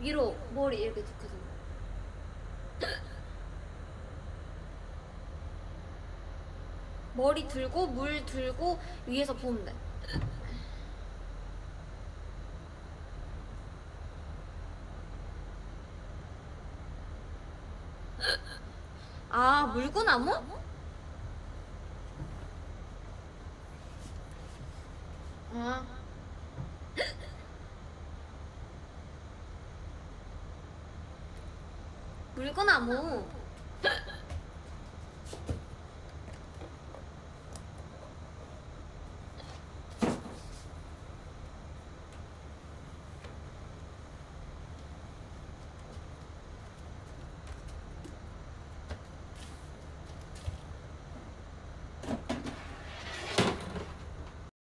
위로 머리 이렇게 두거든. 머리 들고 물 들고 위에서 부으면 돼. 아, 물구나무? 아. 물구나무.